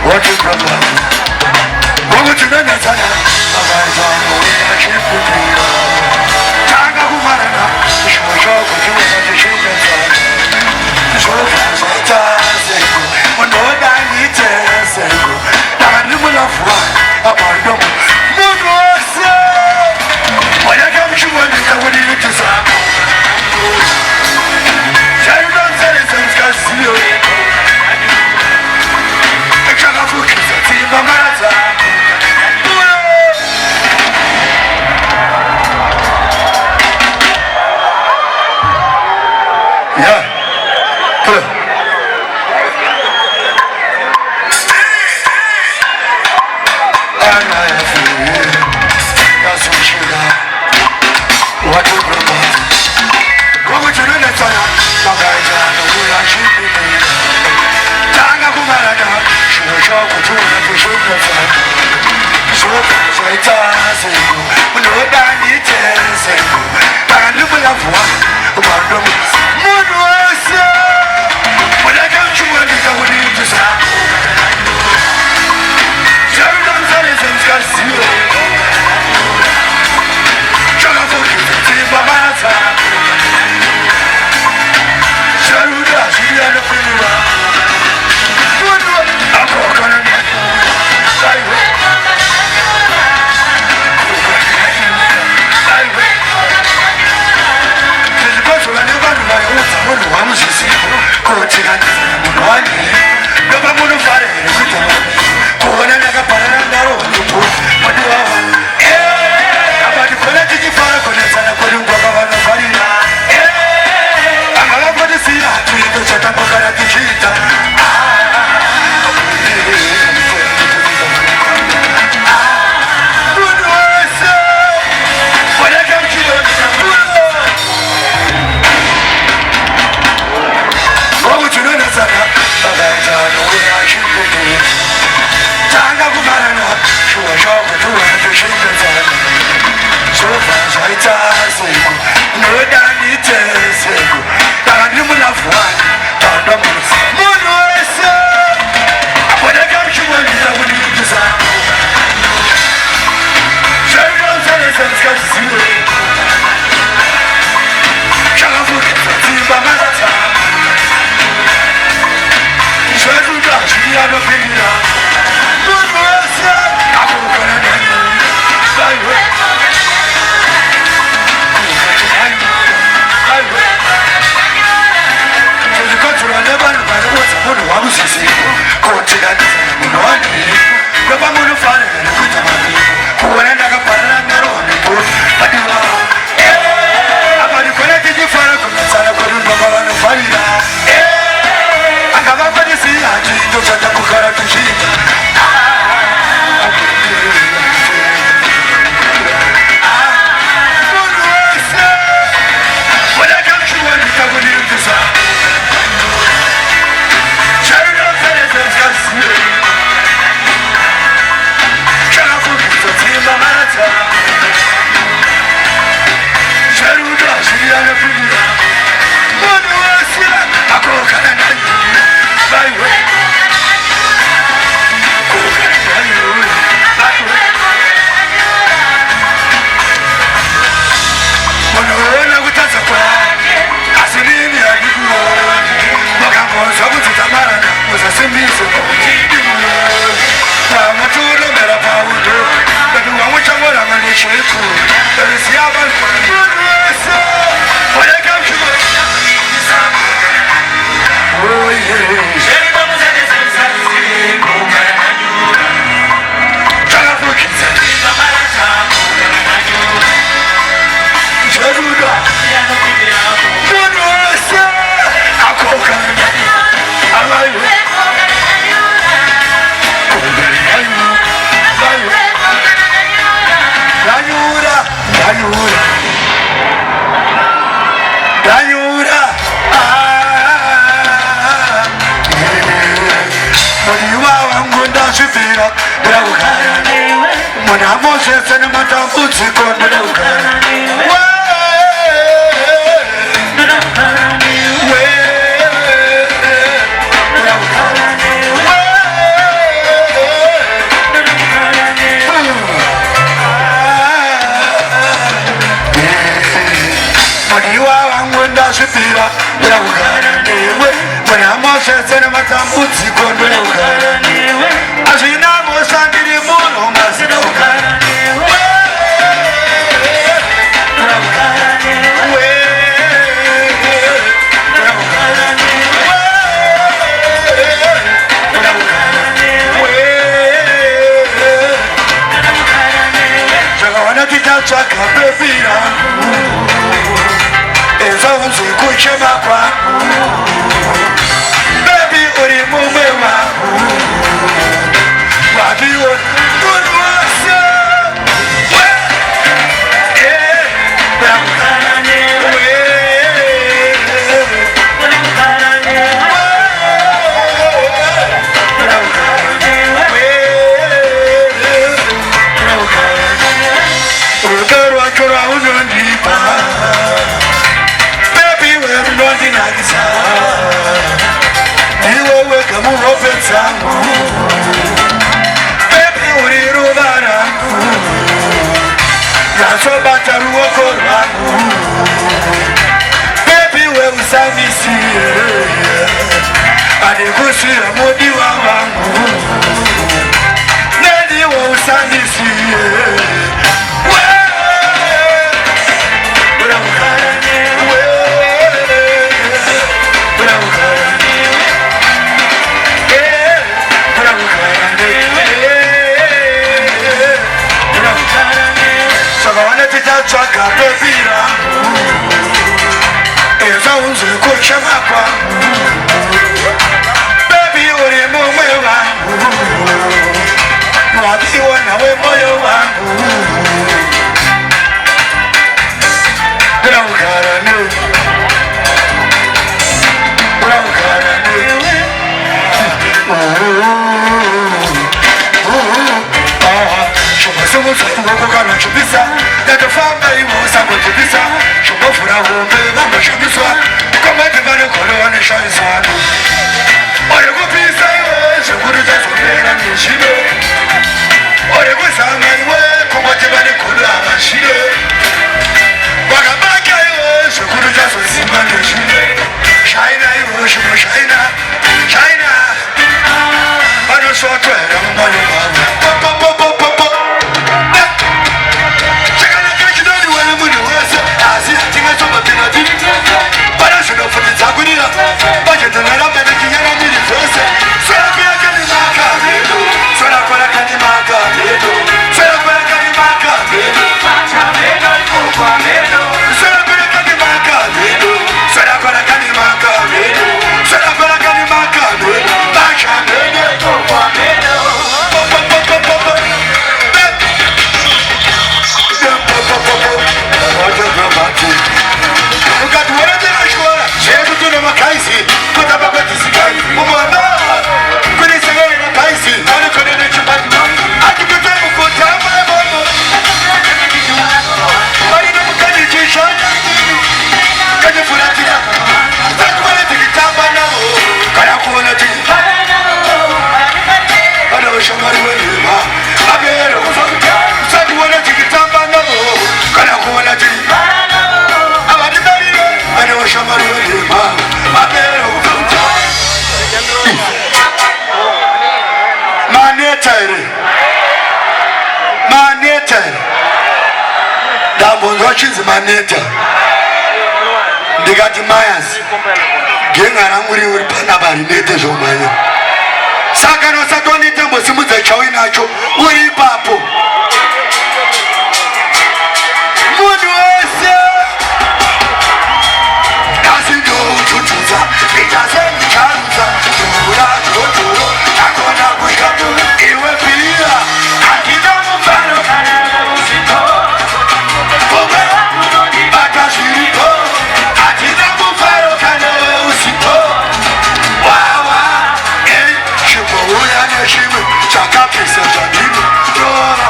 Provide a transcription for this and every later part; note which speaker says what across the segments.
Speaker 1: What is the problem? What would you do? I'm shipira bera ugara newe bera moshe sene matambuti kon bera ugara newe ashina mosandiri muno masira ugara newe bera ugara newe bera ugara newe bera ugara newe chaka wana tita chaka bebira Zonzi kuchema kwa Baby uri mumewa Wabiwo Kunwasa Bramukarane Bramukarane Bramukarane Ugarwa kura uzundipa Nagisa, you will wake a move of it. Baby, we rubara. That's all about a walk around. Baby, where we saw me see. And you could see a moody one. Lady, where we saw me see. Chaka bebira Eza unzu kuchema kwa Baby uri mume wangu Mwadiwa nawe moyo wangu Braukarane Braukarane Shumasumu tukukuka na chubisa Dato famba iwo sako chubisa Shumafura humbe wamba chubiswa Komati vane kolo wane shaiswa Ore kupisa iwe Shukuru jaso mera nishile Ore kusama iwe Komati vane kolo amashile Wakabaka iwe Shukuru jaso simba nishile Shaina iwe shumu shaina Shaina Bano shotwe Ramumani wawa Maneta Ndigati Mayas Genga uri pana bari nete jomanya Saka no satoni tembo simuze chawi nacho uri papo Mudu ese Kasi ndo uchuchuza Itase mcharuza Chura chotoro Nakona kushatu Iwe pila Akida mfano kanana usito Chaka pisa jadini, Dora,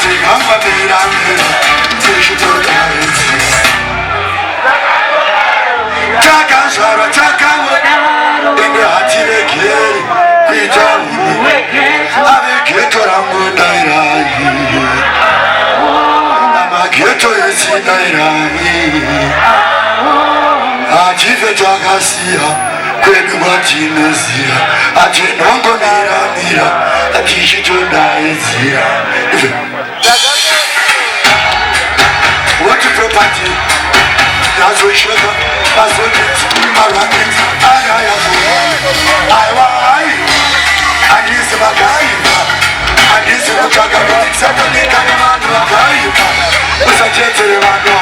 Speaker 1: Tingamba miramira Tishitodaiti Takazara takawa Inde hatire kieri Kuijamuni Ave geto rangu dairai Ama geto yesi dairai Ajive jagasia Kwenu watinezia Ajinongo mira Tishitodaiti What your property? That's what sugar, that's what it. I want. I need some guy. I need some guy. What's a gentleman?